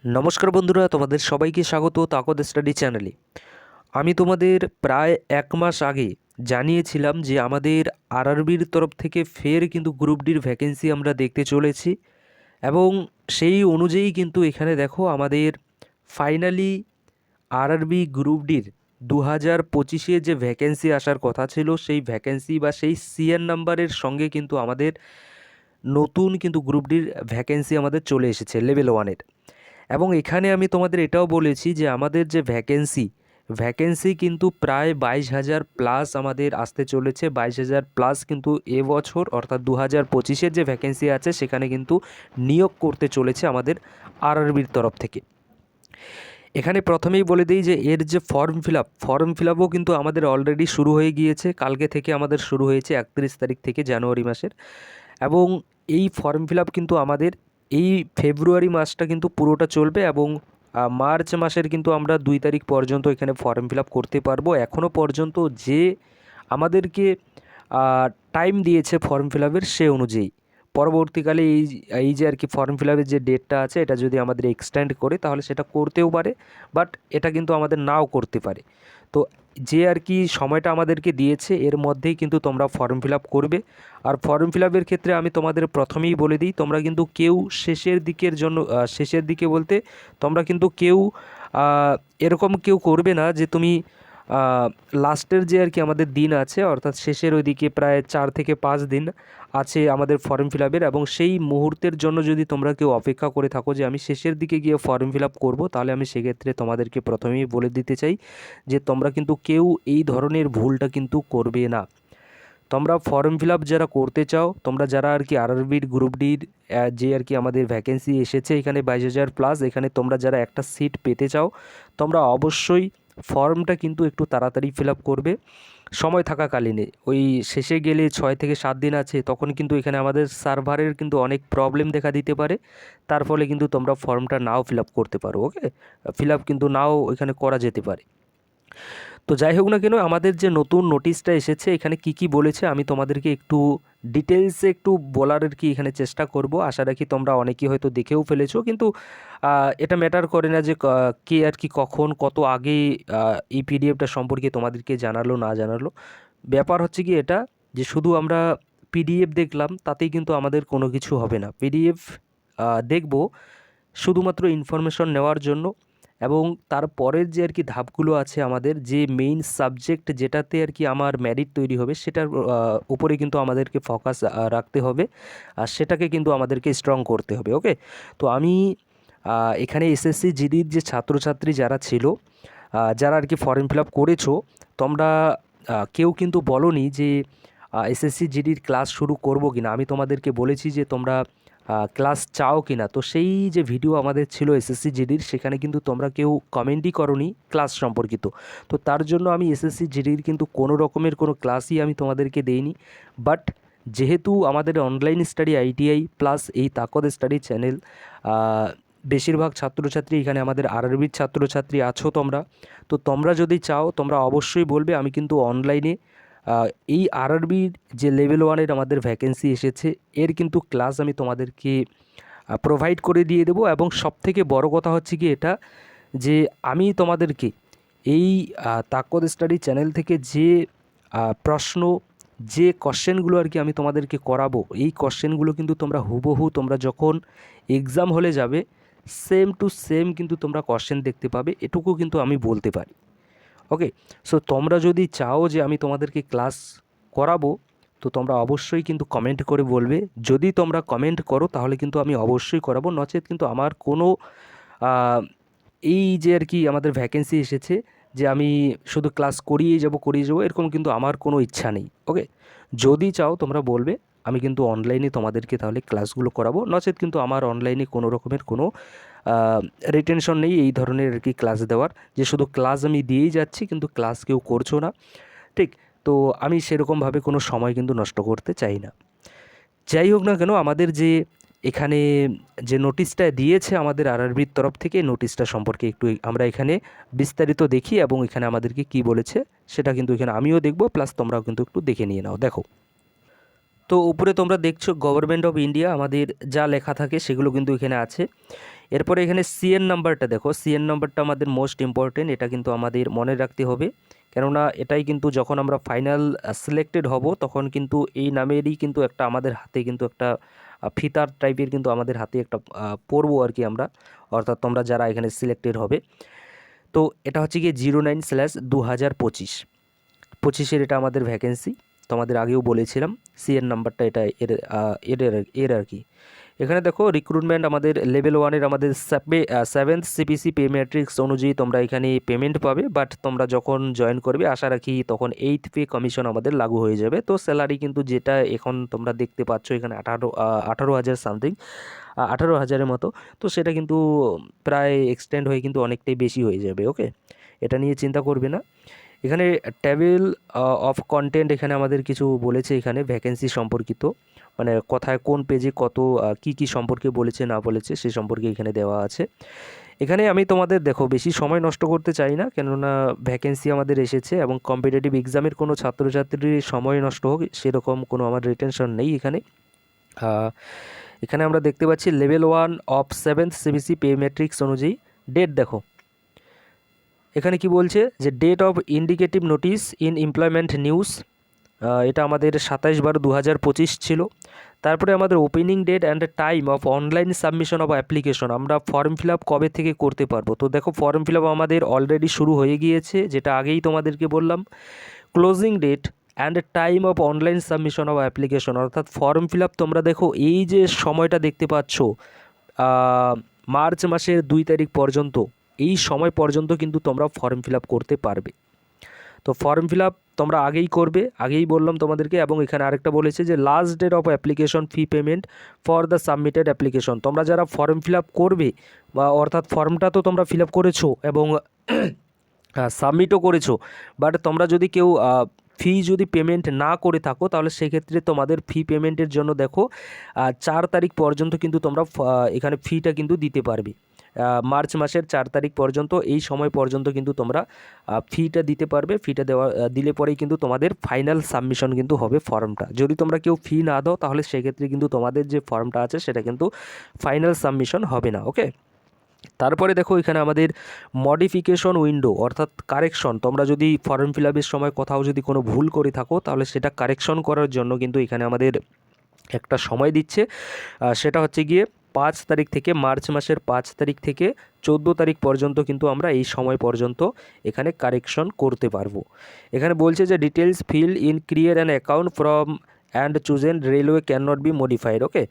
নমস্কার বন্ধুরা, তোমাদের সবাইকে স্বাগত তাকদ স্টাডি চ্যানেলে। আমি তোমাদের প্রায় 1 মাস আগে জানিয়েছিলাম যে আমাদের আরআরবির তরফ থেকে ফের কিন্তু গ্রুপ ডির ভ্যাকেন্সি আমরা দেখতে চলেছি, এবং সেই অনুযায়ী কিন্তু এখানে দেখো আমাদের ফাইনালি আরআরবি গ্রুপ ডির 2025-এ যে ভ্যাকেন্সি আসার কথা ছিল সেই ভ্যাকেন্সি বা সেই সিএন নাম্বারের সঙ্গে কিন্তু আমাদের নতুন কিন্তু গ্রুপ ডির ভ্যাকেন্সি আমাদের চলে এসেছে লেভেল 1-এর। এবং এখানে আমি তোমাদের এটাও বলেছি যে আমাদের যে ভ্যাকেন্সি কিন্তু প্রায় 22,000 প্লাস আমাদের আসতে চলেছে। 22,000 প্লাস কিন্তু এবছর অর্থাৎ 2025-এর যে ভ্যাকেন্সি আছে সেখানে কিন্তু নিয়োগ করতে চলেছে আমাদের আরআরবির তরফ থেকে। এখানে প্রথমেই বলে দিই যে এর যে ফর্ম ফিল আপও কিন্তু আমাদের অলরেডি শুরু হয়ে গিয়েছে। কালকে থেকে আমাদের শুরু হয়েছে 31 তারিখ থেকে জানুয়ারি মাসের। এবং এই ফর্ম ফিল আপ কিন্তু আমাদের এই ফেব্রুয়ারি মাসটা কিন্তু পুরোটা চলবে, এবং মার্চ মাসের কিন্তু আমরা 2 তারিখ পর্যন্ত এখানে ফর্ম ফিল আপ করতে পারবো। এখনও পর্যন্ত যে আমাদেরকে টাইম দিয়েছে ফর্ম ফিল আপের সে অনুযায়ী পরবর্তীকালে এই যে আর কি ফর্ম ফিল আপের যে ডেটটা আছে এটা যদি আমাদের এক্সটেন্ড করে তাহলে সেটা করতেও পারে, বাট এটা কিন্তু আমাদের নাও করতে পারে। তো যে আর কি সময়টা আমাদেরকে দিয়েছে এর মধ্যেই কিন্তু তোমরা ফর্ম ফিল আপ করবে। আর ফর্ম ফিল আপের ক্ষেত্রে আমি তোমাদের প্রথমেই বলে দিই, তোমরা কিন্তু কেউ শেষের দিকের জন্য শেষের দিকে বলতে তোমরা কিন্তু কেউ এরকম কেউ করবে না যে তুমি লাস্টের যে আর কি আমাদের দিন আছে অর্থাৎ শেষের ওইদিকে প্রায় 4 থেকে 5 দিন আছে আমাদের ফর্ম ফিল আপের, এবং সেই মুহূর্তের জন্য যদি তোমরা কেউ অপেক্ষা করে থাকো যে আমি শেষের দিকে গিয়ে ফর্ম ফিল আপ করবো, তাহলে আমি সেক্ষেত্রে তোমাদেরকে প্রথমেই বলে দিতে চাই যে তোমরা কিন্তু কেউ এই ধরনের ভুলটা কিন্তু করবে না। তোমরা ফর্ম ফিল আপ যারা করতে চাও, তোমরা যারা আর কি আরআরবির গ্রুপ ডির যে আর কি আমাদের ভ্যাকেন্সি এসেছে এখানে 22,000 প্লাস, এখানে তোমরা যারা একটা সিট পেতে চাও তোমরা অবশ্যই ফর্মটা কিন্তু একটু তাড়াতাড়ি ফিল আপ করবে সময় থাকাকালীনে। ওই শেষে গেলে 6 থেকে 7 দিন আছে, তখন কিন্তু এখানে আমাদের সার্ভারের কিন্তু অনেক প্রবলেম দেখা দিতে পারে। তার ফলে কিন্তু তোমরা ফর্মটা নাও ফিল আপ করতে পারো। ওকে, ফিল আপ কিন্তু নাও এখানে করা যেতে পারে। তো যাই হোক না কেন, আমাদের যে নতুন নোটিশটা এসেছে এখানে কি কি বলেছে আমি তোমাদেরকে একটু ডিটেলসে একটু বলার আর কি এখানে চেষ্টা করব। আশা রাখি তোমরা অনেকেই হয়তো দেখেও ফেলেছো, কিন্তু এটা ম্যাটার করে না যে কে আর কি কখন কত আগে এই পিডিএফটা সম্পর্কে তোমাদেরকে জানালো না জানালো। ব্যাপার হচ্ছে কি এটা, যে শুধু আমরা পিডিএফ দেখলাম তাতেই কিন্তু আমাদের কোনো কিছু হবে না। পিডিএফ দেখব শুধুমাত্র ইনফরমেশন নেওয়ার জন্য, এবং তারপরের যে আর কি ধাপগুলো আছে আমাদের যে মেইন সাবজেক্ট যেটাতে আর কি আমার মেরিট তৈরি হবে সেটার উপরে কিন্তু আমাদেরকে ফোকাস রাখতে হবে, আর সেটাকে কিন্তু আমাদেরকে স্ট্রং করতে হবে। ওকে, তো আমি এখানে এসএসসি জিডির যে ছাত্রছাত্রী যারা ছিল, যারা আর কি ফর্ম ফিল আপ করেছো, তোমরা কেউ কিন্তু বলোনি যে এসএসসি জিডির ক্লাস শুরু করবো কিনা। আমি তোমাদেরকে বলেছি যে তোমরা ক্লাস চাও কি না। তো সেই যে ভিডিও আমাদের ছিল এসএসসি জিডির, সেখানে কিন্তু তোমরা কেউ কমেন্টই করোনি ক্লাস সম্পর্কিত। তো তার জন্য আমি এসএসসি জিডির কিন্তু কোনো রকমের কোনো ক্লাসই আমি তোমাদেরকে দেইনি। বাট যেহেতু আমাদের অনলাইন স্টাডি আইটিআই প্লাস এই তাকদ স্টাডি চ্যানেল, বেশিরভাগ ছাত্রছাত্রী এখানে আমাদের আরআরবির ছাত্রছাত্রী আছো তোমরা, তো তোমরা যদি চাও তোমরা অবশ্যই বলবে। আমি কিন্তু অনলাইনে এই আরআরবির যে লেভেল 1-এর আমাদের ভ্যাকেন্সি এসেছে এর কিন্তু ক্লাস আমি তোমাদেরকে প্রোভাইড করে দিয়ে দেবো। এবং সবথেকে বড় কথা হচ্ছে কি এটা, যে আমি তোমাদেরকে এই তাকদ স্টাডি চ্যানেল থেকে যে প্রশ্ন যে কোশ্চেনগুলো আর কি আমি তোমাদেরকে করাবো, এই কোশ্চেনগুলো কিন্তু তোমরা হুবহু তোমরা যখন এক্সাম হলে যাবে সেম টু সেম কিন্তু তোমরা কোশ্চেন দেখতে পাবে, এটুকু কিন্তু আমি বলতে পারি। ওকে, সো তোমরা যদি চাও যে আমি তোমাদেরকে ক্লাস করাবো, তো তোমরা অবশ্যই কিন্তু কমেন্ট করে বলবে। যদি তোমরা কমেন্ট করো তাহলে কিন্তু আমি অবশ্যই করাবো, নচেত কিন্তু আমার কোনো এই যে আর কি আমাদের ভ্যাকেন্সি এসেছে যে আমি শুধু ক্লাস করিয়ে যাবো এরকম কিন্তু আমার কোনো ইচ্ছা নেই। ওকে, যদি চাও তোমরা বলবে, আমি কিন্তু অনলাইনে তোমাদেরকে তাহলে ক্লাসগুলো করাবো, নচেত কিন্তু আমার অনলাইনে কোনো রকমের কোনো রিটেনশন নেই এই ধরনের আর কি ক্লাস দেওয়ার, যে শুধু ক্লাস আমি দিয়েই যাচ্ছি কিন্তু ক্লাস কেউ করছো না। ঠিক, তো আমি সেরকমভাবে কোনো সময় কিন্তু নষ্ট করতে চাই না। যাই হোক না কেন, আমাদের যে এখানে যে নোটিশটা দিয়েছে আমাদের আরআরবির তরফ থেকে, নোটিশটা সম্পর্কে একটু আমরা এখানে বিস্তারিত দেখি, এবং এখানে আমাদেরকে কি বলেছে সেটা কিন্তু এখানে আমিও দেখব, প্লাস তোমরাও কিন্তু একটু দেখে নিয়ে নাও। দেখো, তো উপরে তোমরা দেখছো গভর্নমেন্ট অফ ইন্ডিয়া আমাদের যা লেখা থাকে সেগুলো কিন্তু এখানে আছে। এরপরে এখানে সিএন নাম্বারটা দেখো, সিএন নাম্বারটা আমাদের মোস্ট ইম্পর্টেন্ট, এটা কিন্তু আমাদের মনে রাখতে হবে, কেননা এটাই কিন্তু যখন আমরা ফাইনাল সিলেক্টেড হব তখন কিন্তু এই নামেরই কিন্তু একটা আমাদের হাতে কিন্তু একটা ফিতার টাইপের কিন্তু আমাদের হাতে একটা পরবো আর কি আমরা, অর্থাৎ তোমরা যারা এখানে সিলেক্টেড হবে। তো এটা হচ্ছে গিয়ে 09/2025, 25-এর এটা আমাদের ভ্যাকেন্সি, তোমাদের আগেও বলেছিলাম সিএন নাম্বারটা এটা এর আর কি। এখানে দেখো রিক্রুটমেন্ট আমাদের লেভেল 1-এর আমাদের 7th সিপিসি পে ম্যাট্রিক্স অনুযায়ী তোমরা এখানে পেমেন্ট পাবে, বাট তোমরা যখন জয়েন করবে আশা রাখি তখন 8th পে কমিশন আমাদের লাগু হয়ে যাবে। তো স্যালারি কিন্তু যেটা এখন তোমরা দেখতে পাচ্ছ এখানে 18,000 সামথিং, 18,000-এর মতো, তো সেটা কিন্তু প্রায় এক্সটেন্ড হয়ে কিন্তু অনেকটাই বেশি হয়ে যাবে। ওকে, এটা নিয়ে চিন্তা করবে না। এখানে টেবিল অফ কন্টেন্ট এখানে আমাদের কিছু বলেছে এখানে ভ্যাকেন্সি সম্পর্কিত, মানে কোথায় কোন পেজে কত কি সম্পর্কে বলেছে না বলেছে সে সম্পর্কে এখানে দেওয়া আছে। এখানে আমি তোমাদের দেখো বেশি সময় নষ্ট করতে চাই না, কেননা ভ্যাকেন্সি আমাদের এসেছে এবং কম্পিটিটিভ এক্সামের কোনো ছাত্রছাত্রীর সময় নষ্ট হোক সেরকম কোনো আমার রিটেনশন নেই এখানে। এখানে আমরা দেখতে পাচ্ছি level 1 of 7th CPC pay matrix অনুযায়ী ডেট দেখো, এখানে কি বলছে যে date of indicative notice in employment news, এটা আমাদের 27/12/2025 ছিল। তারপরে আমাদের opening date and time of online submission of application, আমরা ফর্ম ফিল আপ কবে থেকে করতে পারবো। তো দেখো ফর্ম ফিল আপ আমাদের অলরেডি শুরু হয়ে গিয়েছে, যেটা আগেই তোমাদেরকে বললাম। Closing date and time of online submission of application, অর্থাৎ ফর্ম ফিল আপ তোমরা দেখো এই যে সময়টা দেখতে পাচ্ছ মার্চ মাসের 2 তারিখ পর্যন্ত, এই সময় পর্যন্ত কিন্তু তোমরা ফর্ম ফিল আপ করতে পারবে। তো ফর্ম ফিল আপ তোমরা আগেই করবে, আগেই বললাম তোমাদেরকে। এবং এখানে আরেকটা বলেছে যে last date of application fee payment for the submitted application, তোমরা যারা ফর্ম ফিল আপ করবে বা অর্থাৎ ফর্মটা তো তোমরা ফিল আপ করেছো এবং সাবমিটও করেছো, বাট তোমরা যদি কেউ ফি যদি পেমেন্ট না করে থাকো তাহলে সেক্ষেত্রে তোমাদের ফি পেমেন্টের জন্য দেখো 4 তারিখ পর্যন্ত কিন্তু তোমরা এখানে ফিটা কিন্তু দিতে পারবে। মার্চ মাসের 4 তারিখ পর্যন্ত, এই সময় পর্যন্ত কিন্তু তোমরা ফিটা দিতে পারবে। ফিটা দিলে পরেই কিন্তু তোমাদের ফাইনাল সাবমিশন কিন্তু হবে ফর্মটা। যদি তোমরা কেউ ফি না দাও তাহলে সেক্ষেত্রে কিন্তু তোমাদের যে ফর্মটা আছে সেটা কিন্তু ফাইনাল সাবমিশন হবে না। ওকে, তারপরে দেখো এখানে আমাদের মডিফিকেশন উইন্ডো অর্থাৎ কারেকশন, তোমরা যদি ফর্ম ফিল আপের সময় কোথাও যদি কোনো ভুল করে থাকো তাহলে সেটা কারেকশন করার জন্য কিন্তু এখানে আমাদের একটা সময় দিচ্ছে, সেটা হচ্ছে গিয়ে 5 তারিখ থেকে, মার্চ মাসের 5 তারিখ থেকে 14 তারিখ পর্যন্ত কিন্তু আমরা এই সময় পর্যন্ত এখানে কারেকশন করতে পারবো। এখানে বলছে যে details fill in create an account from and chosen railway can not be modified. Okay,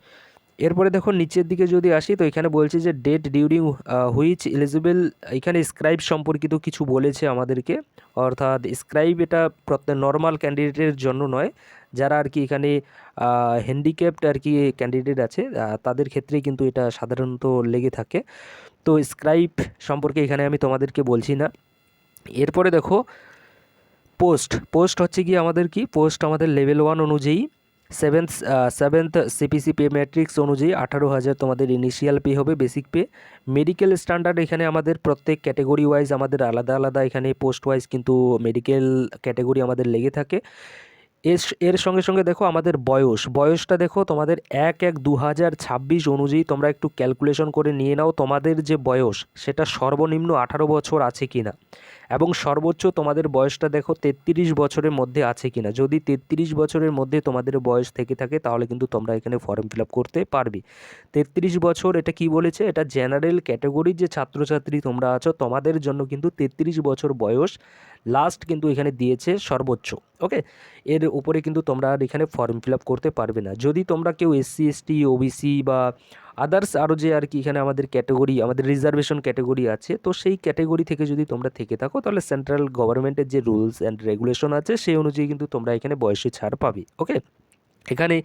এরপরে দেখো নিচের দিকে যদি আসি তো এখানে বলছে যে ডেট ডিউরিং হুইচ এলিজিবল, এখানে স্ক্রাইব সম্পর্কিত কিছু বলেছে আমাদেরকে, অর্থাৎ স্ক্রাইব এটা নর্মাল ক্যান্ডিডেটের জন্য নয়, যারা আর কি এখানে হ্যান্ডিক্যাপড আর কি ক্যান্ডিডেট আছে তাদের ক্ষেত্রেই কিন্তু এটা সাধারণত লেগে থাকে। তো স্ক্রাইব সম্পর্কে এখানে আমি তোমাদেরকে বলছি না। এরপরে দেখো পোস্ট হচ্ছে কি আমাদের কি পোস্ট আমাদের লেভেল 1 অনুযায়ী 7th সিপিসি পে ম্যাট্রিক্স অনুযায়ী 18,000 তোমাদের ইনিশিয়াল পে হবে, বেসিক পে। মেডিকেল স্ট্যান্ডার্ড এখানে আমাদের প্রত্যেক ক্যাটেগরি ওয়াইজ আমাদের আলাদা আলাদা এখানে পোস্ট ওয়াইজ কিন্তু মেডিকেল ক্যাটেগরি আমাদের লেগে থাকে। এর সঙ্গে সঙ্গে দেখো আমাদের বয়সটা দেখো তোমাদের 1/1/2026 অনুযায়ী তোমরা একটু ক্যালকুলেশন করে নিয়ে নাও তোমাদের যে বয়স সেটা সর্বনিম্ন 18 বছর আছে কিনা, এবং সর্বোচ্চ তোমাদের বয়সটা দেখো 33 বছরের মধ্যে আছে কিনা। যদি 33 বছরের মধ্যে তোমাদের বয়স থেকে থাকে তাহলে কিন্তু তোমরা এখানে ফর্ম ফিল আপ করতে পারবে। 33 বছর এটা কি বলেছে, এটা জেনারেল ক্যাটাগরির যে ছাত্রছাত্রী তোমরা আছো তোমাদের জন্য কিন্তু 33 বছর বয়স লাস্ট কিন্তু এখানে দিয়েছে সর্বোচ্চ। ওকে, এর উপরে কিন্তু তোমরা আর এখানে ফর্ম ফিল আপ করতে পারবে না। যদি তোমরা কেউ SC ST OBC বা আদার্স আরও যে আর কি এখানে আমাদের ক্যাটেগরি, আমাদের রিজার্ভেশন ক্যাটেগরি আছে, তো সেই ক্যাটেগরি থেকে যদি তোমরা থেকে থাকো তাহলে সেন্ট্রাল গভর্নমেন্টের যে রুলস অ্যান্ড রেগুলেশন আছে সেই অনুযায়ী কিন্তু তোমরা এখানে বয়সে ছাড় পাবে। ওকে, এখানে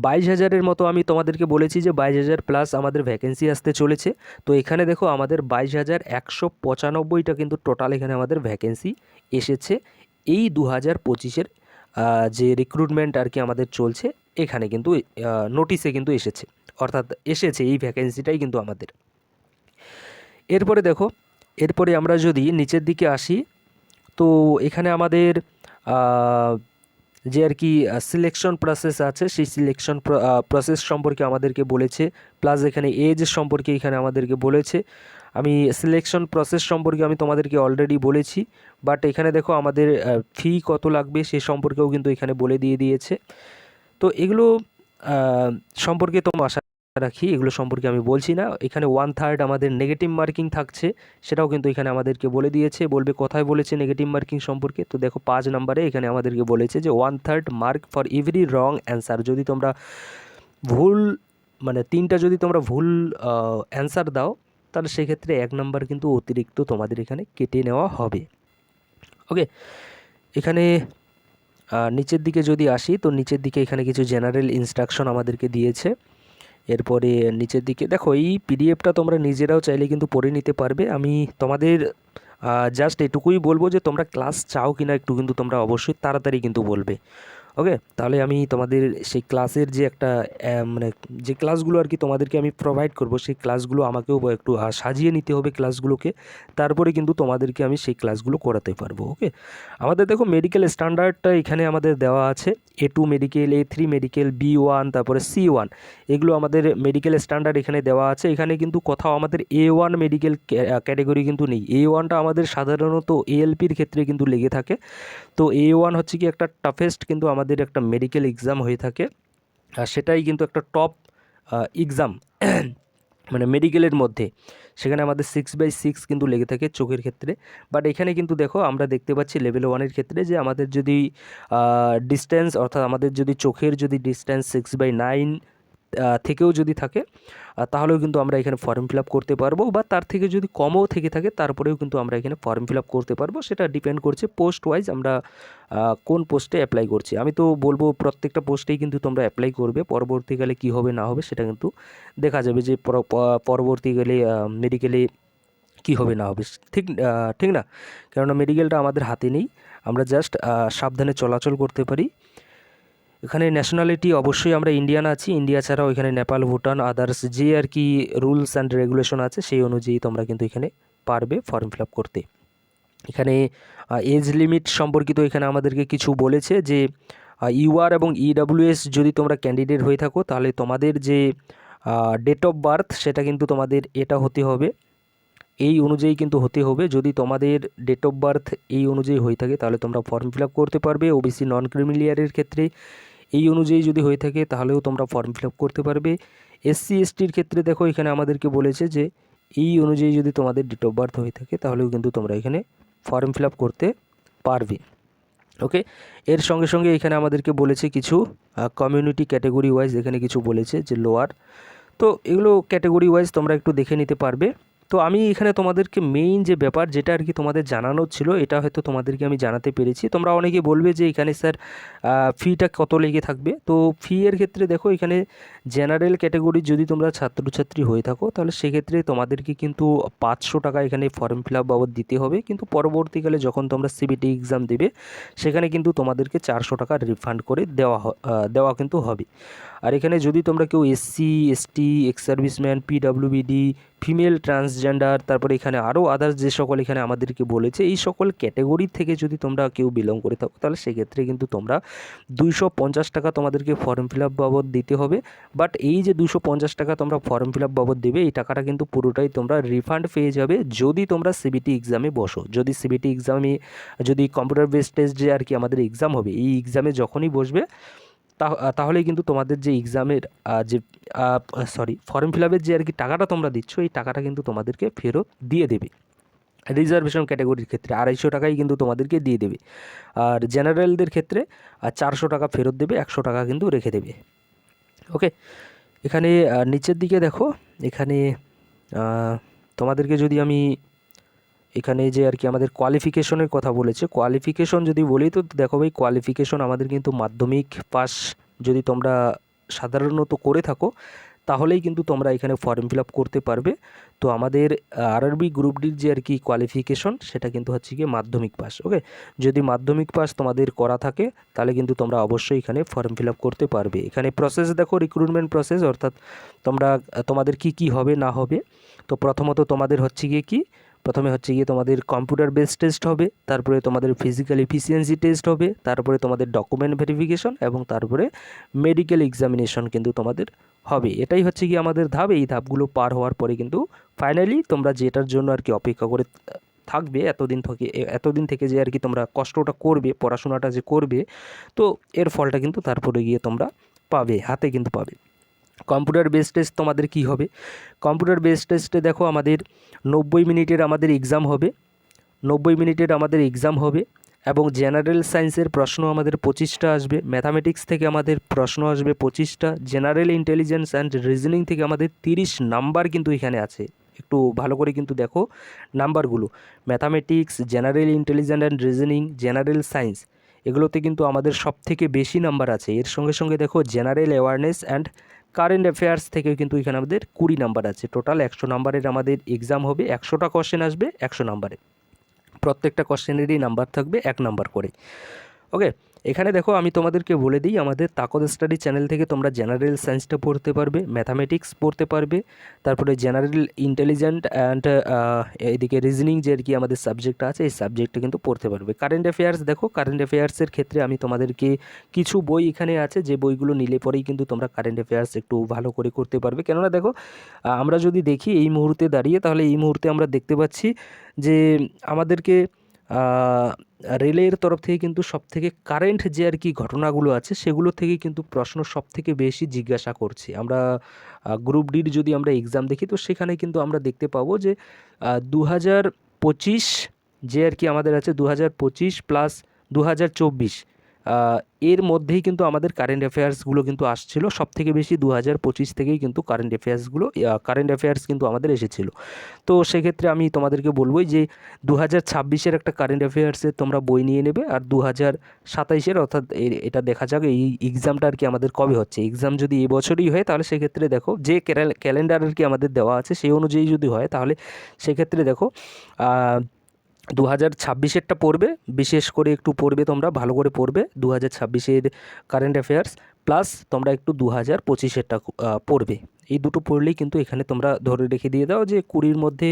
22,000-এর মতো আমি তোমাদেরকে বলেছি যে 22,000 প্লাস আমাদের ভ্যাকেন্সি আসতে চলেছে। তো এখানে দেখো আমাদের 22,195টা কিন্তু টোটাল এখানে আমাদের ভ্যাকেন্সি এসেছে এই 2025-এর যে রিক্রুটমেন্ট আর কি আমাদের চলছে এখানে কিন্তু নোটিশে কিন্তু এসেছে, অর্থাৎ এসেছে এই ভ্যাকেন্সিটাই কিন্তু আমাদের। এরপরে দেখো, এরপরে আমরা যদি নিচের দিকে আসি তো এখানে আমাদের যে আর কি সিলেকশন প্রসেস আছে সেই সিলেকশন প্রসেস সম্পর্কে আমাদেরকে বলেছে, প্লাস এখানে এজ সম্পর্কে এখানে আমাদেরকে বলেছে। আমি সিলেকশন প্রসেস সম্পর্কে আমি তোমাদেরকে অলরেডি বলেছি, বাট এখানে দেখো আমাদের ফি কত লাগবে সে সম্পর্কেও কিন্তু এখানে বলে দিয়ে দিয়েছে। তো এগুলো সম্পর্কে তোমরা আশা রাখি, এগুলো সম্পর্কে আমি বলছি না। এখানে 1/3 আমাদের নেগেটিভ মার্কিং থাকছে, সেটাও কিন্তু এখানে আমাদেরকে বলে দিয়েছে। বলবে কোথায় বলেছে নেগেটিভ মার্কিং সম্পর্কে, তো দেখো 5 নম্বরে এখানে আমাদেরকে বলেছে যে 1/3 mark for every wrong answer. যদি তোমরা ভুল মানে 3টা যদি তোমরা ভুল অ্যান্সার দাও, তাহলে সেক্ষেত্রে 1 নাম্বার কিন্তু অতিরিক্ত তোমাদের এখানে কেটে নেওয়া হবে। ওকে, এখানে নিচের দিকে যদি আসি, তো নিচের দিকে এখানে কিছু জেনারেল ইনস্ট্রাকশন আমাদেরকে দিয়েছে। এরপরে নিচের দিকে দেখো, এই পিডিএফটা তোমরা নিজেরাও চাইলে কিন্তু পড়ে নিতে পারবে। আমি তোমাদের জাস্ট এটুকুই বলবো যে তোমরা ক্লাস চাও কিনা একটু কিন্তু তোমরা অবশ্যই তাড়াতাড়ি কিন্তু বলবে। ওকে, তাহলে আমি তোমাদের সেই ক্লাসের যে একটা মানে যে ক্লাসগুলো আর কি তোমাদেরকে আমি প্রোভাইড করব, সেই ক্লাসগুলো আমাকেও একটু সাজিয়ে নিতে হবে ক্লাসগুলোকে, তারপরে কিন্তু তোমাদেরকে আমি সেই ক্লাসগুলো করাতে পারবো। ওকে, আমাদের দেখো মেডিকেল স্ট্যান্ডার্ডটা এখানে আমাদের দেওয়া আছে, A2 medical, A3 medical, B1, তারপরে C1, এগুলো আমাদের মেডিকেল স্ট্যান্ডার্ড এখানে দেওয়া আছে। এখানে কিন্তু কোথাও আমাদের A1 মেডিকেল ক্যাটাগরি কিন্তু নেই। A1টা আমাদের সাধারণত ALPর ক্ষেত্রে কিন্তু লেগে থাকে। তো A1 হচ্ছে কি একটা টাফেস্ট কিন্তু আমাদের একটা মেডিকেল এক্সাম হয়ে থাকে, আর সেটাই কিন্তু একটা টপ এক্সাম মানে মেডিকেলের মধ্যে। সেখানে আমাদের 6/6 কিন্তু লেগে থাকে চোখের ক্ষেত্রে। বাট এখানে কিন্তু দেখো আমরা দেখতে পাচ্ছি লেভেল 1-এর ক্ষেত্রে যে আমাদের যদি ডিস্টেন্স, অর্থাৎ আমাদের যদি চোখের যদি ডিস্টেন্স 6/9 থেকেও যদি থাকে, তাহলেও কিন্তু আমরা এখানে ফর্ম ফিল আপ করতে পারবো, বা তার থেকে যদি কমও থেকে থাকে তারপরেও কিন্তু আমরা এখানে ফর্ম ফিল আপ করতে পারবো। সেটা ডিপেন্ড করছে পোস্ট ওয়াইজ আমরা কোন পোস্টে অ্যাপ্লাই করছি। আমি তো বলবো প্রত্যেকটা পোস্টেই কিন্তু তোমরা অ্যাপ্লাই করবে, পরবর্তীকালে কি হবে না হবে সেটা কিন্তু দেখা যাবে যে পরবর্তীকালে মেডিকেলে কী হবে না হবে। ঠিক ঠিক না, কেননা মেডিকেলটা আমাদের হাতে নেই, আমরা জাস্ট সাবধানে চলাচল করতে পারি। এখানে ন্যাশনালিটি অবশ্যই আমরা ইন্ডিয়ান আছি, ইন্ডিয়া ছাড়াও এখানে নেপাল, ভুটান, আদার্স যে আর কি রুলস অ্যান্ড রেগুলেশন আছে সেই অনুযায়ী তোমরা কিন্তু এখানে পারবে ফর্ম ফিল আপ করতে। এখানে এজ লিমিট সম্পর্কিত এখানে আমাদেরকে কিছু বলেছে যে UR এবং EWS যদি তোমরা ক্যান্ডিডেট হয়ে থাকো, তাহলে তোমাদের যে ডেট অফ বার্থ সেটা কিন্তু তোমাদের এটা হতে হবে, এই অনুযায়ী কিন্তু হতে হবে। যদি তোমাদের ডেট অফ বার্থ এই অনুযায়ী হয়ে থাকে তাহলে তোমরা ফর্ম ফিল আপ করতে পারবে। ওবিসি নন ক্রিমিলিয়ারের ক্ষেত্রে এই অনুযায়ী যদি হয়ে থাকে তাহলেও তোমরা ফর্ম ফিল আপ করতে পারবে। SC STর ক্ষেত্রে দেখো এখানে আমাদেরকে বলেছে যে এই অনুযায়ী যদি তোমাদের ডেট অফ বার্থ হয়ে থাকে তাহলেও কিন্তু তোমরা এখানে ফর্ম ফিল আপ করতে পারবে। ওকে, এর সঙ্গে সঙ্গে এখানে আমাদেরকে বলেছে কিছু কমিউনিটি ক্যাটাগরি ওয়াইজ এখানে কিছু বলেছে যে লোয়ার, তো এগুলো ক্যাটাগরি ওয়াইজ তোমরা একটু দেখে নিতে পারবে। তো আমি এখানে তোমাদেরকে মেইন যে ব্যাপার যেটা আর কি তোমাদের জানানো ছিল এটা হয়তো তোমাদেরকে আমি জানাতে পেরেছি। তোমরা অনেকে বলবে যে এখানে স্যার ফিটা কত লেগে থাকবে। তো ফি এর ক্ষেত্রে দেখো এখানে জেনারেল ক্যাটাগরি যদি তোমরা ছাত্রছাত্রী হয়ে থাকো তাহলে সেক্ষেত্রে তোমাদেরকে কিন্তু 500 টাকা এখানে ফর্ম ফিল আপ বাবদ দিতে হবে, কিন্তু পরবর্তীকালে যখন তোমরা CBT এক্সাম দেবে সেখানে কিন্তু তোমাদেরকে 400 টাকা রিফান্ড করে দেওয়া কিন্তু হবে। আর এখানে যদি তোমরা কেউ SC ST ex serviceman, PWBD, female transgender, তারপরে এখানে আরও আদার্স যে সকল এখানে আমাদেরকে বলেছে এই সকল ক্যাটাগরি থেকে যদি তোমরা কেউ বিলং করে থাকো তাহলে সেক্ষেত্রে কিন্তু তোমরা 250 টাকা তোমাদেরকে ফর্ম ফিল আপ বাবদ দিতে হবে। বাট এই যে 250 টাকা তোমরা ফর্ম ফিল আপ বাবদ দেবে এই টাকাটা কিন্তু পুরোটাই তোমরা রিফান্ড পেয়ে যাবে যদি তোমরা CBT এক্সামে বসো। যদি CBT এক্সামে যদি কম্পিউটার বেসড টেস্ট যে আর কি আমাদের এক্সাম হবে, এই এক্সামে যখনই বসবে তাহলেই কিন্তু তোমাদের যে এক্সামের যে ফর্ম ফিল আপের যে আর কি টাকাটা তোমরা দিচ্ছ এই টাকাটা কিন্তু তোমাদেরকে ফেরত দিয়ে দেবে। রিজার্ভেশন ক্যাটাগরির ক্ষেত্রে 250 টাকাই কিন্তু তোমাদেরকে দিয়ে দেবে, আর জেনারেলদের ক্ষেত্রে 400 টাকা ফেরত দেবে, 100 টাকা কিন্তু রেখে দেবে। ওকে, এখানে নিচের দিকে দেখো এখানে তোমাদেরকে যদি আমি এখানে যে আর কি আমাদের কোয়ালিফিকেশনের কথা বলেছে, কোয়ালিফিকেশন যদি বলি তো দেখো ভাই কোয়ালিফিকেশন আমাদের কিন্তু মাধ্যমিক পাস যদি তোমরা সাধারণত করে থাকো তাহলেই কিন্তু তোমরা এখানে ফর্ম ফিল আপ করতে পারবে। তো আমাদের RRB গ্রুপ ডির যে আর কি কোয়ালিফিকেশন সেটা কিন্তু হচ্ছে কি মাধ্যমিক পাস। ওকে, যদি মাধ্যমিক পাস তোমাদের করা থাকে তাহলে কিন্তু তোমরা অবশ্যই এখানে ফর্ম ফিল আপ করতে পারবে। এখানে প্রসেস দেখো রিক্রুটমেন্ট প্রসেস, অর্থাৎ তোমাদের কি হবে না হবে। তো প্রথমত তোমাদের হচ্ছে গিয়ে কি প্রথমে হচ্ছে গিয়ে তোমাদের কম্পিউটার বেসড টেস্ট হবে, তারপরে তোমাদের ফিজিক্যাল এফিসিয়েন্সি টেস্ট হবে, তারপরে তোমাদের ডকুমেন্ট ভেরিফিকেশন এবং তারপরে মেডিকেল এক্সামিনেশন কিন্তু তোমাদের হবে। এটাই হচ্ছে গিয়ে আমাদের ধাপ। এই ধাপগুলো পার হওয়ার পরে কিন্তু ফাইনালি তোমরা যেটার জন্য আর কি অপেক্ষা করে থাকবে এতদিন থেকে যে আর কি তোমরা কষ্টটা করবে, পড়াশোনাটা যে করবে, তো এর ফলটা কিন্তু তারপরে গিয়ে তোমরা পাবে, হাতে কিন্তু পাবে। কম্পিউটার বেসড টেস্ট তোমাদের কি হবে? কম্পিউটার বেসড টেস্টে দেখো আমাদের 90 মিনিটের আমাদের এক্সাম হবে, 90 মিনিটের আমাদের এক্সাম হবে এবং জেনারেল সায়েন্সের প্রশ্ন আমাদের 25টা আসবে, ম্যাথামেটিক্স থেকে আমাদের প্রশ্ন আসবে 25টা, জেনারেল ইন্টেলিজেন্স অ্যান্ড রিজনিং থেকে আমাদের 30 নাম্বার কিন্তু এখানে আছে। একটু ভালো করে কিন্তু দেখো নাম্বারগুলো, mathematics, general intelligence and reasoning, general science, এগুলোতে কিন্তু আমাদের সবথেকে বেশি নাম্বার আছে। এর সঙ্গে সঙ্গে দেখো general awareness and current affairs থেকেও কিন্তু এখানে আমাদের 20 নাম্বার আছে। টোটাল 100 নাম্বারের আমাদের এক্সাম হবে, 100টা কোশ্চেন আসবে 100 নাম্বারে, প্রত্যেকটা কোশ্চেনেরই নাম্বার থাকবে 1 নাম্বার করে। ওকে, এখানে দেখো আমি তোমাদেরকে বলে দিই, আমাদের তাকদ স্টাডি চ্যানেল থেকে তোমরা জেনারেল সায়েন্সটা পড়তে পারবে, ম্যাথামেটিক্স পড়তে পারবে, তারপরে জেনারেল ইন্টেলিজেন্ট অ্যান্ড এদিকে রিজনিং যে আর কি আমাদের সাবজেক্ট আছে, এই সাবজেক্টটা কিন্তু পড়তে পারবে। কারেন্ট অ্যাফেয়ার্স দেখো, কারেন্ট অ্যাফেয়ার্সের ক্ষেত্রে আমি তোমাদেরকে কিছু বই এখানে আছে, যে বইগুলো নিলে পরেই কিন্তু তোমরা কারেন্ট অ্যাফেয়ার্স একটু ভালো করে করতে পারবে। কেননা দেখো আমরা যদি দেখি এই মুহূর্তে দাঁড়িয়ে, তাহলে এই মুহূর্তে আমরা দেখতে পাচ্ছি যে আমাদেরকে রেলের তরফ থেকে কিন্তু সবথেকে কারেন্ট যে আর কি ঘটনাগুলো আছে সেগুলো থেকে কিন্তু প্রশ্ন সবথেকে বেশি জিজ্ঞাসা করছে। আমরা গ্রুপ ডির যদি আমরা এক্সাম দেখি, তো সেখানে কিন্তু আমরা দেখতে পাবো যে 2025 যে আর কি আমাদের আছে, 2025 প্লাস 2024, এর মধ্যেই কিন্তু আমাদের কারেন্ট অ্যাফেয়ার্সগুলো কিন্তু আসছিল সবথেকে বেশি। 2025 থেকেই কিন্তু কারেন্ট অ্যাফেয়ার্স কিন্তু আমাদের এসেছিলো। তো সেক্ষেত্রে আমি তোমাদেরকে বলবোই যে 2026-এর একটা কারেন্ট অ্যাফেয়ার্সের তোমরা বই নিয়ে নেবে, আর 2027-এর, অর্থাৎ এটা দেখা যাক এই এক্সামটা আর কি আমাদের কবে হচ্ছে। এক্সাম যদি এবছরই হয় তাহলে সেক্ষেত্রে দেখো যে ক্যালেন্ডার আর কি আমাদের দেওয়া আছে সেই অনুযায়ী যদি হয়, তাহলে সেক্ষেত্রে দেখো 2026-এরটা পড়বে, বিশেষ করে একটু পড়বে, তোমরা ভালো করে পড়বে 2026-এর কারেন্ট অ্যাফেয়ার্স, প্লাস তোমরা একটু 2025-এরটা পড়বে। এই দুটো পড়লেই কিন্তু এখানে তোমরা ধরে রেখে দিয়ে দাও যে 20-র মধ্যে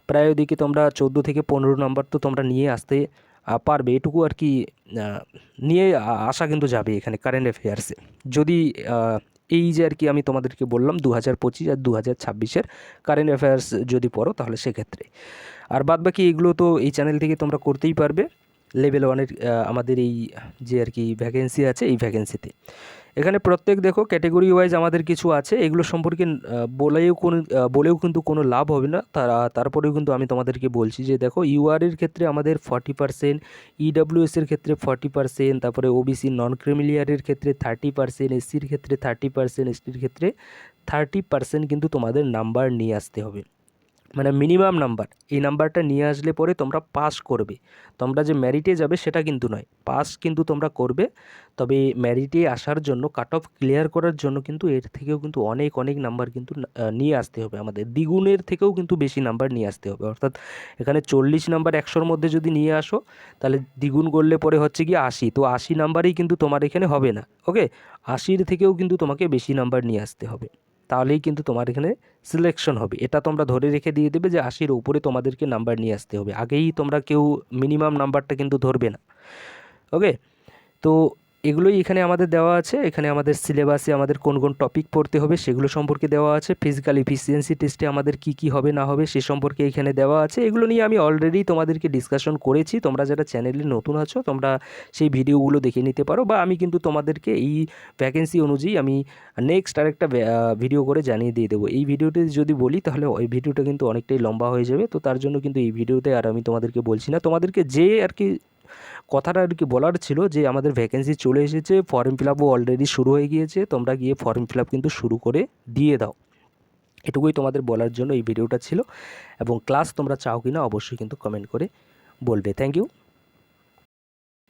প্রায় ওদিকে তোমরা 14 থেকে 15 নাম্বার তো তোমরা নিয়ে আসতে পারবে। এটুকু আর কি নিয়ে আসা কিন্তু যাবে এখানে কারেন্ট অ্যাফেয়ার্সে, যদি এই যে আর কি আমি তোমাদেরকে বললাম 2025 আর 2026-এর কারেন্ট অ্যাফেয়ার্স যদি পড়ো, তাহলে সেক্ষেত্রে। আর বাদবাকি এগুলো তো এই চ্যানেল থেকে তোমরা করতেই পারবে। লেভেল 1-এর আমাদের এই যে আর কি ভ্যাকেন্সি আছে, এই ভ্যাকেন্সিতে এখানে প্রত্যেক দেখো ক্যাটেগরি ওয়াইজ আমাদের কিছু আছে, এগুলো সম্পর্কে বলেও কিন্তু কোনো লাভ হবে না। তারপরেও কিন্তু আমি তোমাদেরকে বলছি যে দেখো ইউআরের ক্ষেত্রে আমাদের 40%, ইডাব্লিউএসের ক্ষেত্রে 40%, তারপরে ওবিসি নন ক্রিমিলিয়ারের ক্ষেত্রে 30%, এসসির ক্ষেত্রে 30%, এসটির ক্ষেত্রে 30% কিন্তু তোমাদের নাম্বার নিয়ে আসতে হবে, মানে মিনিমাম নাম্বার। এই নাম্বারটা নিয়ে আসলে পরে তোমরা পাস করবে। তোমরা যে মেরিটে যাবে সেটা কিন্তু নয়, পাস কিন্তু তোমরা করবে। তবে মেরিটে আসার জন্য, কাট অফ ক্লিয়ার করার জন্য কিন্তু এর থেকেও কিন্তু অনেক নাম্বার কিন্তু নিয়ে আসতে হবে, আমাদের দ্বিগুণের থেকেও কিন্তু বেশি নাম্বার নিয়ে আসতে হবে। অর্থাৎ এখানে 40 নাম্বার 100-র মধ্যে যদি নিয়ে আসো, তাহলে দ্বিগুণ করলে পরে হচ্ছে কি 80, তো 80 নাম্বারেই কিন্তু তোমার এখানে হবে না। ওকে, 80-র থেকেও কিন্তু তোমাকে বেশি নাম্বার নিয়ে আসতে হবে, তাহলেই কিন্তু তোমার এখানে সিলেকশন হবে। এটা তোমরা ধরে রেখে দিয়ে দেবে যে 80-র উপরে তোমাদেরকে নাম্বার নিয়ে আসতে হবে, আগেই তোমরা কেউ মিনিমাম নাম্বারটা কিন্তু ধরবে না। ওকে, তো এগুলোই এখানে আমাদের দেওয়া আছে। এখানে আমাদের সিলেবাসে আমাদের কোন কোন টপিক পড়তে হবে সেগুলো সম্পর্কে দেওয়া আছে। ফিজিক্যাল এফিসিয়েন্সি টেস্টে আমাদের কি হবে না হবে সে সম্পর্কে এখানে দেওয়া আছে। এগুলো নিয়ে আমি অলরেডি তোমাদেরকে ডিসকাশন করেছি। তোমরা যারা চ্যানেলে নতুন আছো তোমরা সেই ভিডিওগুলো দেখে নিতে পারো, বা আমি কিন্তু তোমাদেরকে এই ভ্যাকেন্সি অনুযায়ী আমি নেক্সট আরেকটা ভিডিও করে জানিয়ে দিয়ে দেবো। এই ভিডিওতে যদি বলি তাহলে ওই ভিডিওটা কিন্তু অনেকটাই লম্বা হয়ে যাবে, তো তার জন্য কিন্তু এই ভিডিওতে আর আমি তোমাদেরকে বলছি না। তোমাদেরকে যে আর কি কথাটা আর কি বলার ছিল যে আমাদের ভ্যাকেন্সি চলে এসেছে, ফর্ম ফিল আপও অলরেডি শুরু হয়ে গিয়েছে, তোমরা গিয়ে ফর্ম ফিল আপ কিন্তু শুরু করে দিয়ে দাও। এটুকুই তোমাদের বলার জন্য এই ভিডিওটা ছিল, এবং ক্লাস তোমরা চাও কি না অবশ্যই কিন্তু কমেন্ট করে বলবে। Thank you.